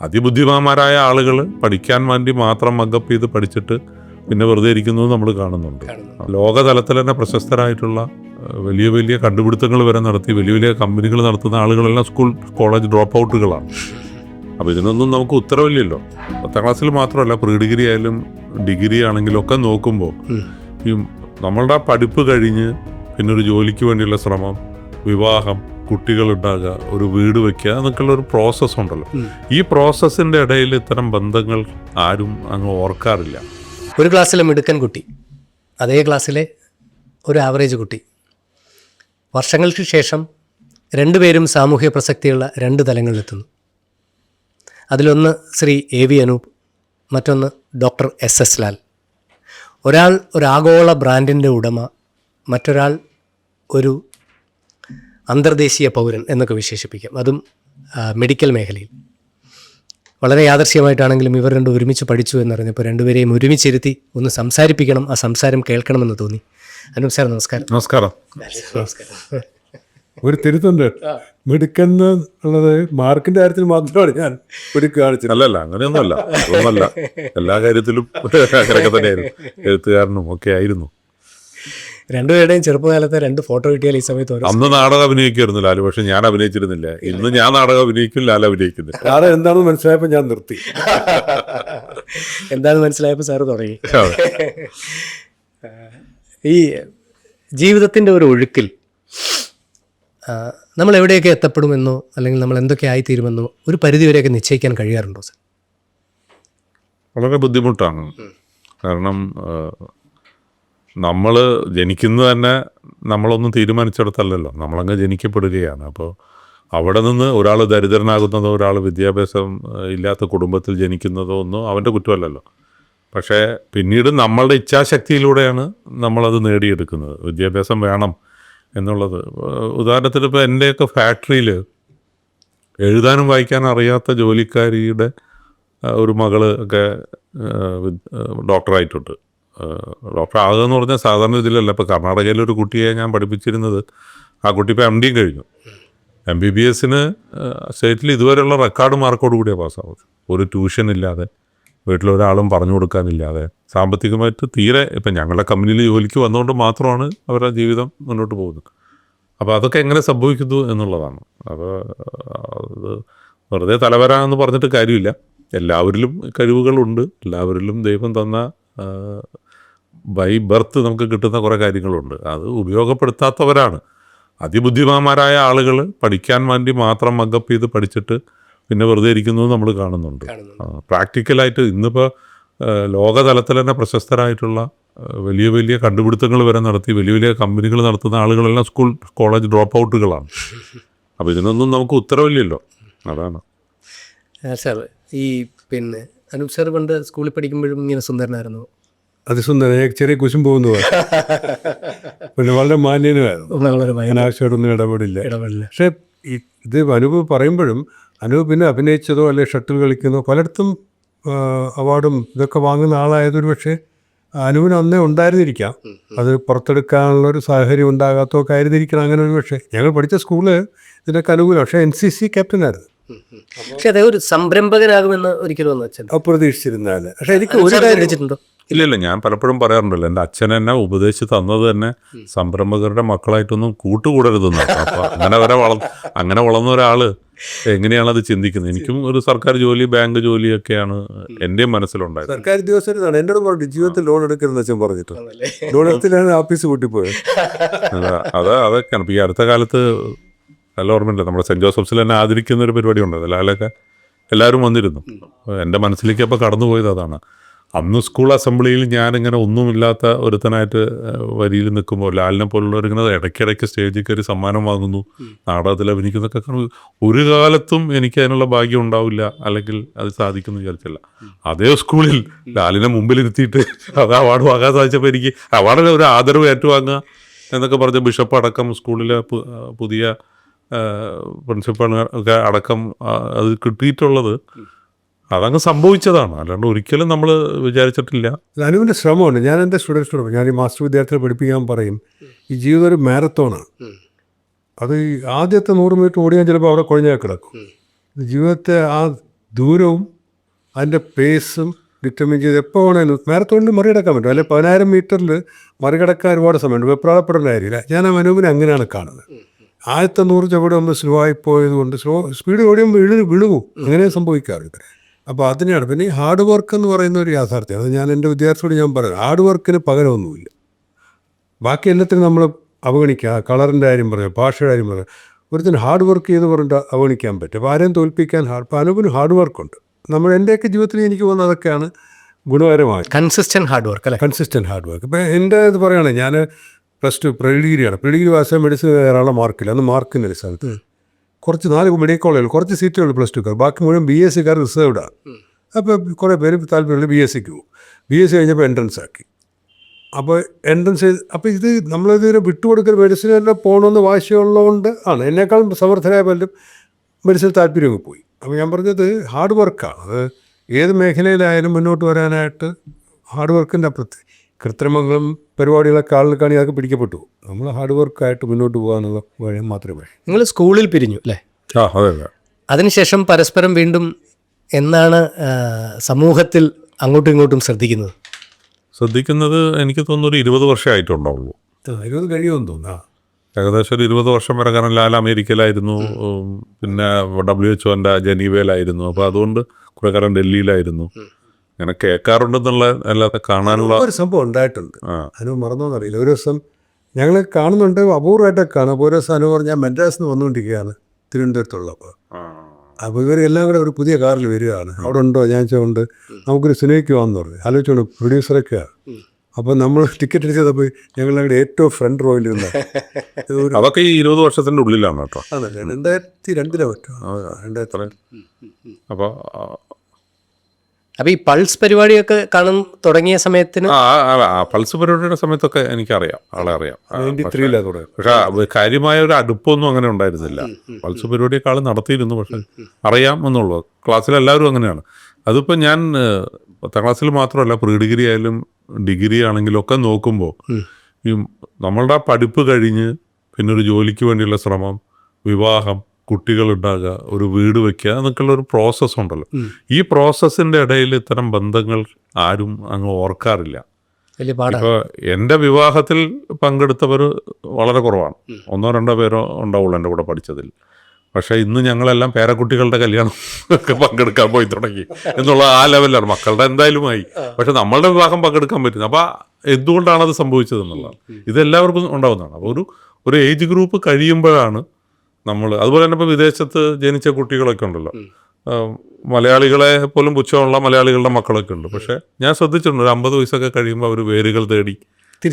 അതിബുദ്ധിമാന്മാരായ ആളുകൾ പഠിക്കാൻ വേണ്ടി മാത്രം മഗപ്പ് ചെയ്ത് പഠിച്ചിട്ട് പിന്നെ വെറുതെ ഇരിക്കുന്നത് നമ്മൾ കാണുന്നുണ്ട്. ലോകതലത്തിൽ തന്നെ പ്രശസ്തരായിട്ടുള്ള വലിയ വലിയ കണ്ടുപിടുത്തങ്ങൾ വരെ നടത്തി വലിയ വലിയ കമ്പനികൾ നടത്തുന്ന ആളുകളെല്ലാം സ്കൂൾ കോളേജ് ഡ്രോപ്പ് ഔട്ടുകളാണ്. അപ്പോൾ ഇതിനൊന്നും നമുക്ക് ഉത്തരവില്ലല്ലോ. 10ാം ക്ലാസ്സിൽ മാത്രമല്ല, പ്രീ ഡിഗ്രി ആയാലും ഡിഗ്രി ആണെങ്കിലും ഒക്കെ നോക്കുമ്പോൾ ഈ നമ്മളുടെ പഠിപ്പ് കഴിഞ്ഞ് പിന്നെ ഒരു ജോലിക്ക് വേണ്ടിയുള്ള ശ്രമം, വിവാഹം, കുട്ടികളുണ്ടാകുക, ഒരു വീട് വയ്ക്കുക എന്നൊക്കെയുള്ള ഒരു പ്രോസസ്സ് ഉണ്ടല്ലോ. ഈ പ്രോസസ്സിൻ്റെ ഇടയിൽ ഇത്തരം ബന്ധങ്ങൾ ആരും അങ്ങ് ഓർക്കാറില്ല. ഒരു ക്ലാസ്സിലെ മിടുക്കൻ കുട്ടി, അതേ ക്ലാസ്സിലെ ഒരു ആവറേജ് കുട്ടി, വർഷങ്ങൾക്ക് ശേഷം രണ്ടുപേരും സാമൂഹ്യ പ്രസക്തിയുള്ള 2 തലങ്ങളിലെത്തുന്നു. അതിലൊന്ന് ശ്രീ AV അനൂപ്, മറ്റൊന്ന് ഡോക്ടർ SS ലാൽ. ഒരാൾ ഒരു ആഗോള ബ്രാൻഡിൻ്റെ ഉടമ, മറ്റൊരാൾ ഒരു അന്തർദേശീയ പൗരൻ എന്നൊക്കെ വിശേഷിപ്പിക്കാം, അതും മെഡിക്കൽ മേഖലയിൽ. വളരെ യാദർശ്യമായിട്ടാണെങ്കിലും ഇവർ രണ്ടും ഒരുമിച്ച് പഠിച്ചു എന്നറിഞ്ഞപ്പോൾ രണ്ടുപേരെയും ഒരുമിച്ചിരുത്തി ഒന്ന് സംസാരിപ്പിക്കണം, ആ സംസാരം കേൾക്കണമെന്ന് തോന്നി. അനൂപ് സാർ നമസ്കാരം. നമസ്കാരം. ഒരു തിരുത്തുണ്ട്, മിടുക്കെന്ന് ഉള്ളത് മാർക്കിന്റെ കാര്യത്തിൽ മാത്രമാണ് ഞാൻ മിടുക്ക് കാണിച്ചത്. അല്ലല്ല, അങ്ങനെയൊന്നുമല്ല. അതൊന്നുമല്ല, എല്ലാ കാര്യത്തിലും അങ്ങനെയൊക്കെ തന്നെയായിരുന്നു. എഴുത്തുകാരനും ഒക്കെ ആയിരുന്നു. രണ്ടുപേരുടെയും ചെറുപ്പകാലത്തെ 2 ഫോട്ടോ കിട്ടിയാൽ ഈ സമയത്ത് അന്ന് നാടകം അഭിനയിക്കുമായിരുന്നു ലാല്, പക്ഷെ ഞാൻ അഭിനയിച്ചിരുന്നില്ല. ഇന്ന് ഞാൻ നാടകം അഭിനയിക്കും, ലാൽ അഭിനയിക്കുന്നില്ല. നാടകം എന്താണെന്ന് മനസ്സിലായപ്പോൾ ഞാൻ നിർത്തി. എന്താണെന്ന് മനസ്സിലായപ്പോൾ സാറ് തുടങ്ങി. ഈ ജീവിതത്തിൻ്റെ ഒരു ഒഴുക്കിൽ നമ്മൾ എവിടെയൊക്കെ എത്തപ്പെടുമെന്നോ അല്ലെങ്കിൽ നമ്മൾ എന്തൊക്കെ ആയിത്തീരുമെന്നോ ഒരു പരിധിവരെയൊക്കെ നിശ്ചയിക്കാൻ കഴിയാറുണ്ടോ സാർ? വളരെ ബുദ്ധിമുട്ടാണ്. കാരണം നമ്മൾ ജനിക്കുന്നത് തന്നെ നമ്മളൊന്നും തീരുമാനിച്ചിടത്തല്ലല്ലോ, നമ്മളങ്ങ് ജനിക്കപ്പെടുകയാണ്. അപ്പോൾ അവിടെ നിന്ന് ഒരാൾ ദരിദ്രനാകുന്നതോ ഒരാൾ വിദ്യാഭ്യാസം ഇല്ലാത്ത കുടുംബത്തിൽ ജനിക്കുന്നതോ ഒന്നും അവൻ്റെ കുറ്റമല്ലല്ലോ. പക്ഷേ പിന്നീട് നമ്മളുടെ ഇച്ഛാശക്തിയിലൂടെയാണ് നമ്മളത് നേടിയെടുക്കുന്നത്. വിദ്യാഭ്യാസം വേണം എന്നുള്ളത്. ഉദാഹരണത്തിന് ഇപ്പോൾ എൻ്റെയൊക്കെ ഫാക്ടറിയിൽ എഴുതാനും വായിക്കാനും അറിയാത്ത ജോലിക്കാരിയുടെ ഒരു മകള് ഒക്കെ ഡോക്ടറായിട്ടുണ്ട്. ഡോക്ടർ ആകുക എന്ന് പറഞ്ഞാൽ സാധാരണ ഇതിലല്ല. ഇപ്പോൾ കർണാടകയിലൊരു കുട്ടിയെ ഞാൻ പഠിപ്പിച്ചിരുന്നത്, ആ കുട്ടി ഇപ്പോൾ MD കഴിഞ്ഞു. MBBS സ്റ്റേറ്റിൽ ഇതുവരെയുള്ള റെക്കോർഡ് മാർക്കോട് കൂടിയാണ് പാസ്സാവുന്നത്. ഒരു ട്യൂഷൻ ഇല്ലാതെ, വീട്ടിലൊരാളും പറഞ്ഞു കൊടുക്കാനില്ലാതെ, സാമ്പത്തികമായിട്ട് തീരെ. ഇപ്പം ഞങ്ങളുടെ കമ്പനിയിൽ ജോലിക്ക് വന്നുകൊണ്ട് മാത്രമാണ് അവരുടെ ജീവിതം മുന്നോട്ട് പോകുന്നത്. അപ്പോൾ അതൊക്കെ എങ്ങനെ സംഭവിക്കുന്നു എന്നുള്ളതാണ്. അപ്പോൾ അത് വെറുതെ തലവരാന്ന് പറഞ്ഞിട്ട് കാര്യമില്ല. എല്ലാവരിലും കഴിവുകളുണ്ട്. എല്ലാവരിലും ദൈവം തന്ന ബൈ ബർത്ത് നമുക്ക് കിട്ടുന്ന കുറേ കാര്യങ്ങളുണ്ട്. അത് ഉപയോഗപ്പെടുത്താത്തവരാണ്. അതിബുദ്ധിമാന്മാരായ ആളുകൾ പഠിക്കാൻ വേണ്ടി മാത്രം മഗപ്പ് ചെയ്ത് പഠിച്ചിട്ട് പിന്നെ വെറുതെ ഇരിക്കുന്നത് നമ്മൾ കാണുന്നുണ്ട്. പ്രാക്ടിക്കലായിട്ട് ഇന്നിപ്പോൾ ലോകതലത്തിൽ തന്നെ പ്രശസ്തരായിട്ടുള്ള വലിയ വലിയ കണ്ടുപിടുത്തങ്ങൾ വരെ നടത്തി വലിയ വലിയ കമ്പനികൾ നടത്തുന്ന ആളുകളെല്ലാം സ്കൂൾ കോളേജ് ഡ്രോപ്പ് ഔട്ടുകളാണ്. അപ്പോൾ ഇതിനൊന്നും നമുക്ക് ഉത്തരവില്ലല്ലോ. അതാണ് സാർ. ഈ പിന്നെ അനൂപ് സാർ പണ്ട് സ്കൂളിൽ പഠിക്കുമ്പോഴും ഇങ്ങനെ സുന്ദരനായിരുന്നു? അതിസുന്ദരൻ, ചെറിയ കുശും പോകുന്നു. പിന്നെ വളരെ മാന്യനുമായിരുന്നു. അനാവശ്യമായിട്ടൊന്നും ഇടപെടില്ല. പക്ഷേ ഇത് അനൂപ് പറയുമ്പോഴും അനൂപ് പിന്നെ അഭിനയിച്ചതോ അല്ലെങ്കിൽ ഷട്ടിൽ കളിക്കുന്നതോ പലയിടത്തും അവാർഡും ഇതൊക്കെ വാങ്ങുന്ന ആളായതൊരു പക്ഷേ അനൂപിന് അന്നേ ഉണ്ടായിരുന്നിരിക്കാം. അത് പുറത്തെടുക്കാനുള്ളൊരു സാഹചര്യം ഉണ്ടാകാത്തതൊക്കെ ആയിരുന്നിരിക്കണം. അങ്ങനെ ഒരു പക്ഷേ ഞങ്ങൾ പഠിച്ച സ്കൂള് ഇതിനൊക്കെ അനുകൂലം. പക്ഷേ NCC ക്യാപ്റ്റനായിരുന്നു. പക്ഷെ അതേ ഒരു സംരംഭകനാകുമെന്ന് ഒരിക്കലും അപ്രതീക്ഷിച്ചിരുന്നാല്. പക്ഷെ എനിക്ക് ഒരു കാര്യം ഇല്ല, ഞാൻ പലപ്പോഴും പറയാറുണ്ടല്ലോ, എൻ്റെ അച്ഛൻ എന്നെ ഉപദേശിച്ച് തന്നത് തന്നെ സംരംഭകരുടെ മക്കളായിട്ടൊന്നും കൂട്ടുകൂടരുതെന്ന്. അപ്പോൾ അങ്ങനെ വളർന്ന ഒരാൾ എങ്ങനെയാണത് ചിന്തിക്കുന്നത്? എനിക്കും ഒരു സർക്കാർ ജോലി, ബാങ്ക് ജോലിയൊക്കെയാണ് എൻ്റെയും മനസ്സിലുണ്ടായത്. സർക്കാർ ഉദ്യോഗസ്ഥരാണ് എന്നോട് പറഞ്ഞു ജീവിതത്തിൽ ലോൺ എടുക്കരുതെന്ന് അച്ഛൻ പറഞ്ഞിട്ട്. ലോൺ എടുത്തിലാണ് ഓഫീസ് കൂട്ടിപ്പോയത്. അതൊക്കെയാണ്. ഈ അടുത്ത കാലത്ത് നല്ല ഓർമ്മയില്ല, നമ്മുടെ സെൻറ്റ് ജോസഫ്സിൽ തന്നെ ആദരിക്കുന്ന ഒരു പരിപാടി ഉണ്ട്. അതിലൊക്കെ എല്ലാവരും വന്നിരുന്നു. എൻ്റെ മനസ്സിലേക്ക് അപ്പോൾ കടന്നുപോയത് അതാണ്. അന്ന് സ്കൂൾ അസംബ്ലിയിൽ ഞാനിങ്ങനെ ഒന്നുമില്ലാത്ത ഒരുത്തനായിട്ട് വരിയിൽ നിൽക്കുമ്പോൾ ലാലിനെ പോലുള്ളവരിങ്ങനെ ഇടയ്ക്കിടയ്ക്ക് സ്റ്റേജിൽ കയറി സമ്മാനം വാങ്ങുന്നു, നാടകത്തിൽ അഭിനയിക്കുന്നതൊക്കെ കാണുമ്പോൾ ഒരു കാലത്തും എനിക്ക് അതിനുള്ള ഭാഗ്യം ഉണ്ടാവില്ല, അല്ലെങ്കിൽ അത് സാധിക്കുമെന്ന് വിചാരിച്ചില്ല. അതേ സ്കൂളിൽ ലാലിനെ മുമ്പിലിരുത്തിയിട്ട് അത് അവാർഡ് വാങ്ങാൻ സാധിച്ചപ്പോൾ എനിക്ക് അവാർഡ് ഒരു ആദരവ് ഏറ്റുവാങ്ങുക എന്നൊക്കെ പറഞ്ഞ ബിഷപ്പ് അടക്കം സ്കൂളിലെ പുതിയ പ്രിൻസിപ്പൾ ഒക്കെ അടക്കം അത് കിട്ടിയിട്ടുള്ളത് അതങ്ങ് സംഭവിച്ചതാണ്. അല്ലാണ്ട് ഒരിക്കലും നമ്മൾ വിചാരിച്ചിട്ടില്ല. അനുവിൻ്റെ ശ്രമമുണ്ട്. ഞാൻ എൻ്റെ സ്റ്റുഡൻസിനോട്, ഞാൻ ഈ മാസ്റ്റർ വിദ്യാർത്ഥികളെ പഠിപ്പിക്കാൻ പറയും, ഈ ജീവിതം ഒരു മാരത്തോണാണ്. അത് ആദ്യത്തെ 100 മീറ്റർ ഓടിയാൽ ചിലപ്പോൾ അവിടെ കുഴഞ്ഞാൽ കിടക്കും. ജീവിതത്തെ ആ ദൂരവും അതിൻ്റെ പേസും ഡിറ്റർമിൻ ചെയ്ത് എപ്പോൾ വേണേലും മാരത്തോണിൽ മറികടക്കാൻ പറ്റും. അല്ലെങ്കിൽ 10,000 മീറ്ററിൽ മറികടക്കാൻ ഒരുപാട് സമയമുണ്ട്. വെപ്രാളപ്പെടേണ്ട കാര്യമില്ല. ഞാൻ ആ മനോവിനെ അങ്ങനെയാണ് കാണുന്നത്. ആദ്യത്തെ 100 ചവിട് ഒന്ന് സ്ലോ ആയി പോയതുകൊണ്ട് സ്പീഡ് ഓടിയുമ്പോൾ വിഴുകും. അങ്ങനെ സംഭവിക്കാറുണ്ട്. അപ്പോൾ അതിനെയാണ്. പിന്നെ ഈ ഹാർഡ് വർക്ക് എന്ന് പറയുന്ന ഒരു യാഥാർത്ഥ്യം. അത് ഞാൻ എൻ്റെ വിദ്യാർത്ഥിയോട് ഞാൻ പറയുന്നത്, ഹാർഡ് വർക്കിന് പകരമൊന്നുമില്ല. ബാക്കി എല്ലാത്തിനും നമ്മൾ അവഗണിക്കുക. കളറിൻ്റെ കാര്യം പറയാം, ഭാഷയുടെ കാര്യം പറയാം. ഒരുത്തിന് ഹാർഡ് വർക്ക് ചെയ്ത് പറഞ്ഞിട്ട് അവഗണിക്കാൻ പറ്റും. അപ്പോൾ ആരെയും തോൽപ്പിക്കാൻ ഇപ്പോൾ അനൂപിന് ഹാർഡ് വർക്കുണ്ട്. എൻ്റെയൊക്കെ ജീവിതത്തിൽ എനിക്ക് തോന്നുന്നത് അതൊക്കെയാണ് ഗുണകരമായി. കൺസിസ്റ്റൻറ്റ് ഹാർഡ് വർക്ക് അല്ലേ? Consistent hard work. ഇപ്പോൾ എൻ്റെ ഇത് പറയുകയാണെങ്കിൽ ഞാൻ +2 പ്രീ ഡിഗ്രിയാണ്. പ്രീ ഡിഗ്രി പാസ് മെഡിസിൻ കയറാനുള്ള മാർക്കില്ല. അന്ന് മാർക്കിൻ്റെ ഒരു സ്ഥലത്ത് കുറച്ച് 4 മെഡിക്കൽ കോളേജിൽ കുറച്ച് സീറ്റുകൾ +2 ബാക്കി മുഴുവൻ BSc റിസർവ്ഡാണ്. അപ്പോൾ കുറേ പേര് താല്പര്യമുള്ള BScക്ക് പോകും. BSc കഴിഞ്ഞപ്പോൾ എൻട്രൻസ് ആക്കി. അപ്പോൾ എൻട്രൻസ് അപ്പോൾ ഇത് നമ്മളിതുവരെ വിട്ടുകൊടുക്കൽ മെഡിസിൻ തന്നെ പോകണമെന്ന് വാശിയുള്ളതുകൊണ്ട് ആണ്. എന്നേക്കാളും സമർത്ഥരായ പലരും മെഡിസിൻ താല്പര്യമൊക്കെ പോയി. അപ്പോൾ ഞാൻ പറഞ്ഞത് ഹാർഡ് വർക്കാണ്. അത് ഏത് മേഖലയിലായാലും മുന്നോട്ട് വരാനായിട്ട് ഹാർഡ് വർക്കിൻ്റെ അപ്പുറത്ത് കൃത്രിമങ്ങളും പരിപാടികളൊക്കെ ആളുകൾ കാണി അതൊക്കെ പിടിക്കപ്പെട്ടു. നമ്മൾ ഹാർഡ് വർക്കായിട്ട് മുന്നോട്ട് പോകാനുള്ള വഴി മാത്രമേ. നിങ്ങൾ സ്കൂളിൽ പിരിഞ്ഞു അല്ലേ? അതെ അതെ. അതിനുശേഷം പരസ്പരം വീണ്ടും എന്നാണ് സമൂഹത്തിൽ അങ്ങോട്ടും ഇങ്ങോട്ടും ശ്രദ്ധിക്കുന്നത് എനിക്ക് തോന്നുന്നു ഒരു 20 വർഷമായിട്ടുണ്ടാവുള്ളൂ. 20 കഴിയുമെന്ന് തോന്നുന്നു. ഏകദേശം ഒരു 20 വർഷം വരെ. കാരണം ലാൽ അമേരിക്കയിലായിരുന്നു, പിന്നെ WHO ജനീവയിലായിരുന്നു. അപ്പോൾ അതുകൊണ്ട് കുറേ കാലം ഡൽഹിയിലായിരുന്നു. അങ്ങനെ കേൾക്കാറുണ്ടെന്നുള്ള അല്ലാതെ കാണാനുള്ള ഒരു സംഭവം ഉണ്ടായിട്ടുണ്ട്. അനു മറന്നോന്നറിയില്ല. ഒരു ദിവസം ഞങ്ങൾ കാണുന്നുണ്ട്, അപൂർവമായിട്ടൊക്കെ കാണും. അപ്പോൾ ഒരു ദിവസം അനു പറഞ്ഞാൽ മെഡ്രാസിൽ നിന്ന് വന്നുകൊണ്ടിരിക്കുകയാണ് തിരുവനന്തപുരത്തുള്ളപ്പോൾ. അപ്പോൾ ഇവരെല്ലാം കൂടെ ഒരു പുതിയ കാറിൽ വരികയാണ്. അവിടെ ഉണ്ടോ? ഞാൻ ചോദിച്ചുകൊണ്ട് നമുക്കൊരു സിനിമയ്ക്ക് പോകാമെന്ന് പറഞ്ഞു. ആലോചിച്ചോണ്ട് പ്രൊഡ്യൂസറൊക്കെയാണ്. അപ്പോൾ നമ്മൾ ടിക്കറ്റ് എടുത്തപ്പോൾ ഞങ്ങളുടെ ഏറ്റവും ഫ്രണ്ട് റോയിലിരുന്ന അതൊക്കെ ഈ 20 വർഷത്തിൻ്റെ ഉള്ളിലാണ് കേട്ടോ. അതെ, 2002 പറ്റും. 2003. അപ്പോൾ ഈ പൾസ് പരിപാടിയൊക്കെ കാണാൻ തുടങ്ങിയ സമയത്തിന് പൾസ് പരിപാടിയുടെ സമയത്തൊക്കെ എനിക്കറിയാം, ആളെ അറിയാം. 93 തുടങ്ങി. പക്ഷെ കാര്യമായ ഒരു അടുപ്പൊന്നും അങ്ങനെ ഉണ്ടായിരുന്നില്ല. പൾസ് പരിപാടിയൊക്കെ ആൾ നടത്തിയിരുന്നു, പക്ഷെ അറിയാം എന്നുള്ളൂ. ക്ലാസ്സിലെല്ലാവരും അങ്ങനെയാണ്. അതിപ്പോൾ ഞാൻ 10ാം ക്ലാസ്സിൽ മാത്രമല്ല, പ്രീ ഡിഗ്രി ആയാലും ഡിഗ്രി ആണെങ്കിലും ഒക്കെ നോക്കുമ്പോൾ ഈ നമ്മളുടെ ആ പഠിപ്പ് കഴിഞ്ഞ് പിന്നെ ഒരു ജോലിക്ക് വേണ്ടിയുള്ള ശ്രമം, വിവാഹം, കുട്ടികളുണ്ടാകുക, ഒരു വീട് വയ്ക്കുക എന്നൊക്കെയുള്ള ഒരു പ്രോസസ്സ് ഉണ്ടല്ലോ. ഈ പ്രോസസ്സിൻ്റെ ഇടയിൽ ഇത്തരം ബന്ധങ്ങൾ ആരും അങ്ങ് ഓർക്കാറില്ല. ഇപ്പോൾ എൻ്റെ വിവാഹത്തിൽ പങ്കെടുത്തവർ വളരെ കുറവാണ്. 1-2 പേരോ ഉണ്ടാവുള്ളൂ എൻ്റെ കൂടെ പഠിച്ചതിൽ. പക്ഷേ ഇന്ന് ഞങ്ങളെല്ലാം പേരക്കുട്ടികളുടെ കല്യാണം ഒക്കെ പങ്കെടുക്കാൻ പോയി തുടങ്ങി എന്നുള്ള ആ ലെവലിലാണ്. മക്കളുടെ എന്തായാലുമായി, പക്ഷെ നമ്മളുടെ വിവാഹം പങ്കെടുക്കാൻ പറ്റുന്നു. അപ്പോൾ എന്തുകൊണ്ടാണത് സംഭവിച്ചത് എന്നുള്ളതാണ്. ഇതെല്ലാവർക്കും ഉണ്ടാവുന്നതാണ്. അപ്പോൾ ഒരു ഏജ് ഗ്രൂപ്പ് കഴിയുമ്പോഴാണ് നമ്മൾ, അതുപോലെ തന്നെ ഇപ്പോൾ വിദേശത്ത് ജനിച്ച കുട്ടികളൊക്കെ ഉണ്ടല്ലോ, മലയാളികളെ പോലും പുച്ഛമുള്ള മലയാളികളുടെ മക്കളൊക്കെ ഉണ്ട്. പക്ഷേ ഞാൻ ശ്രദ്ധിച്ചിട്ടുണ്ട്, ഒരു 50 വയസ്സൊക്കെ കഴിയുമ്പോൾ അവർ വേരുകൾ തേടി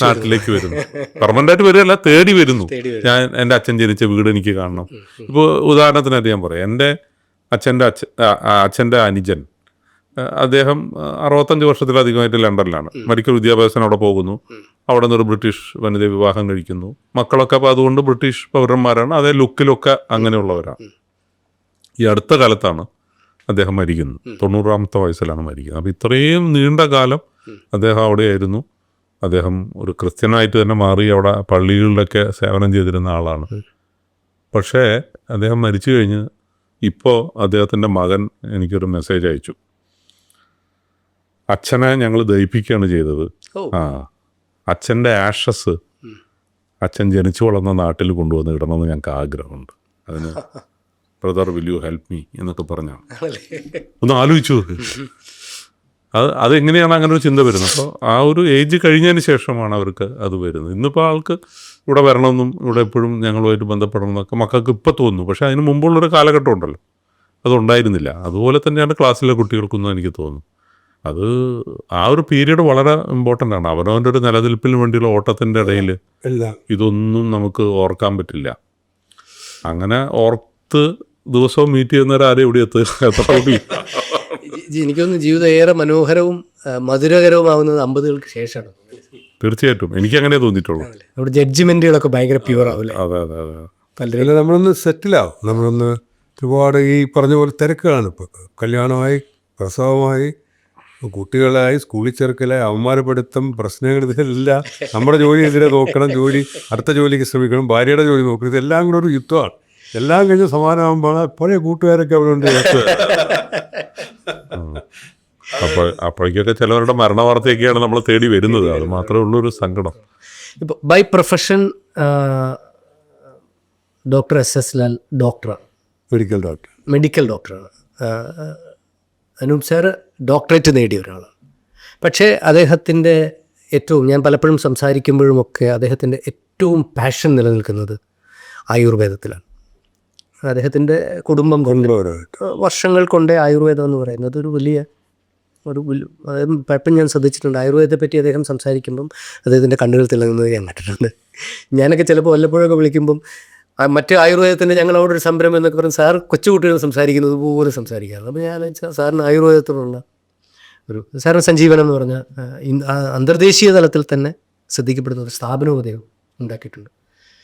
നാട്ടിലേക്ക് വരുന്നു. പെർമനൻ്റായിട്ട് വരികയല്ല, തേടി വരുന്നു. ഞാൻ എൻ്റെ അച്ഛൻ ജനിച്ച വീട് എനിക്ക് കാണണം. ഇപ്പോൾ ഉദാഹരണത്തിനായിട്ട് ഞാൻ പറയാം, എൻ്റെ അച്ഛൻ്റെ അനുജൻ, അദ്ദേഹം 65 വർഷത്തിലധികമായിട്ട് ലണ്ടനിലാണ്. മെഡിക്കൽ വിദ്യാഭ്യാസത്തിന് അവിടെ പോകുന്നു. അവിടെ നിന്ന് ഒരു ബ്രിട്ടീഷ് വനിതയെ വിവാഹം കഴിക്കുന്നു. മക്കളൊക്കെ അപ്പോൾ അതുകൊണ്ട് ബ്രിട്ടീഷ് പൗരന്മാരാണ്. അതേ ലുക്കിലൊക്കെ അങ്ങനെയുള്ളവരാണ്. ഈ അടുത്ത കാലത്താണ് അദ്ദേഹം മരിക്കുന്നത്. 90ാമത്തെ വയസ്സിലാണ് മരിക്കുന്നത്. അപ്പോൾ ഇത്രയും നീണ്ട കാലം അദ്ദേഹം അവിടെയായിരുന്നു. അദ്ദേഹം ഒരു ക്രിസ്ത്യനായിട്ട് തന്നെ മാറി അവിടെ പള്ളികളിലൊക്കെ സേവനം ചെയ്തിരുന്ന ആളാണ്. പക്ഷേ അദ്ദേഹം മരിച്ചു കഴിഞ്ഞ് ഇപ്പോൾ അദ്ദേഹത്തിൻ്റെ മകൻ എനിക്കൊരു മെസ്സേജ് അയച്ചു. അച്ഛനെ ഞങ്ങൾ ദഹിപ്പിക്കുകയാണ് ചെയ്തത്. അച്ഛൻ്റെ ആഷസ് അച്ഛൻ ജനിച്ചു വളർന്ന നാട്ടിൽ കൊണ്ടുവന്ന് ഇടണമെന്ന് ഞങ്ങൾക്ക് ആഗ്രഹമുണ്ട്. അതിന് brother will you help me എന്നൊക്കെ പറഞ്ഞാണ്. ഒന്ന് ആലോചിച്ചു. അതെങ്ങനെയാണ് അങ്ങനെ ഒരു ചിന്ത വരുന്നത്? അപ്പോൾ ആ ഒരു ഏജ് കഴിഞ്ഞതിന് ശേഷമാണ് അവർക്ക് അത് വരുന്നത്. ഇന്നിപ്പോൾ ആൾക്ക് ഇവിടെ വരണമെന്നും ഇവിടെ എപ്പോഴും ഞങ്ങളുമായിട്ട് ബന്ധപ്പെടണം എന്നൊക്കെ മക്കൾക്ക് ഇപ്പോൾ തോന്നുന്നു. പക്ഷേ അതിന് മുമ്പുള്ളൊരു കാലഘട്ടം ഉണ്ടല്ലോ, അതുണ്ടായിരുന്നില്ല. അതുപോലെ തന്നെയാണ് ക്ലാസ്സിലെ കുട്ടികൾക്കൊന്നും എനിക്ക് തോന്നുന്നു. അത് ആ ഒരു പീരീഡ് വളരെ ഇമ്പോർട്ടൻ്റ് ആണ്. അവനവൻ്റെ ഒരു നിലനിൽപ്പിന് വേണ്ടിയുള്ള ഓട്ടത്തിൻ്റെ ഇടയിൽ ഇതൊന്നും നമുക്ക് ഓർക്കാൻ പറ്റില്ല. അങ്ങനെ ഓർത്ത് ദിവസവും മീറ്റ് ചെയ്യുന്നവരാരും ഇവിടെ എത്തുക. എനിക്കൊന്ന് ജീവിതം ഏറെ മനോഹരവും മധുരകരവുമാവുന്നത് 50കൾക്ക് ശേഷമാണ്. തീർച്ചയായിട്ടും എനിക്ക് അങ്ങനെ തോന്നിയിട്ടുള്ളൂ. അവിടെ ജഡ്ജ്മെന്റുകളൊക്കെ ഭയങ്കര പ്യുവർ ആവില്ലേ? അതെ അതെ അതെ. പലരും നമ്മളൊന്ന് സെറ്റിലാവും. നമ്മളൊന്ന് ഒരുപാട് ഈ പറഞ്ഞ പോലെ തിരക്കുകളാണ്. ഇപ്പോൾ കല്യാണമായി, പ്രസവമായി, കുട്ടികളായി, സ്കൂളിൽ ചേർക്കലായി, അവന്മാരപ്പെടുത്തം, പ്രശ്നങ്ങൾ, ഇതെല്ലാം നമ്മുടെ ജോലി എതിരെ നോക്കണം, അടുത്ത ജോലിക്ക് ശ്രമിക്കണം, ഭാര്യയുടെ ജോലി നോക്കണം. ഇതെല്ലാം കൂടെ ഒരു യുദ്ധമാണ്. എല്ലാം കഴിഞ്ഞ് സമാനമാകുമ്പോൾ പഴയ കൂട്ടുകാരൊക്കെ അവിടെ ഉണ്ട്. അപ്പോഴേക്കൊക്കെ ചിലവരുടെ മരണ വാർത്തയൊക്കെയാണ് നമ്മൾ തേടി വരുന്നത്. അത് മാത്രമേ ഉള്ളൂ ഒരു സങ്കടം. ഇപ്പോൾ by profession doctor SS Lal ഡോക്ടറാണ്, മെഡിക്കൽ ഡോക്ടർ, മെഡിക്കൽ ഡോക്ടറാണ്. അനൂപ് സാറ് ഡോക്ടറേറ്റ് നേടിയ ഒരാളാണ്. പക്ഷേ അദ്ദേഹത്തിൻ്റെ ഞാൻ പലപ്പോഴും സംസാരിക്കുമ്പോഴുമൊക്കെ അദ്ദേഹത്തിൻ്റെ ഏറ്റവും പാഷൻ നിലനിൽക്കുന്നത് ആയുർവേദത്തിലാണ്. അദ്ദേഹത്തിൻ്റെ കുടുംബം കൊണ്ട് വർഷങ്ങൾ കൊണ്ടേ ആയുർവേദം എന്ന് പറയുന്നത് ഒരു വലിയ പലപ്പോഴും ഞാൻ ശ്രദ്ധിച്ചിട്ടുണ്ട്. ആയുർവേദത്തെ പറ്റി അദ്ദേഹം സംസാരിക്കുമ്പം അദ്ദേഹത്തിൻ്റെ കണ്ണുകൾ തിളങ്ങുന്നത് ഞാൻ കണ്ടിട്ടുണ്ട്. ഞാനൊക്കെ ചിലപ്പോൾ വല്ലപ്പോഴൊക്കെ വിളിക്കുമ്പം മറ്റ് ആയുർവേദത്തിൻ്റെ ഞങ്ങളോടൊരു സംരംഭം എന്നൊക്കെ പറഞ്ഞ് സാർ കൊച്ചുകുട്ടികൾ സംസാരിക്കുന്നത് പോലെ സംസാരിക്കാറുണ്ട്. അപ്പോൾ ഞാൻ സാറിന് ആയുർവേദത്തോടുള്ള സാറിന് സഞ്ജീവനം എന്ന് പറഞ്ഞാൽ അന്തർദേശീയ തലത്തിൽ തന്നെ ശ്രദ്ധിക്കപ്പെടുന്ന ഒരു സ്ഥാപനവും അദ്ദേഹം ഉണ്ടാക്കിയിട്ടുണ്ട്.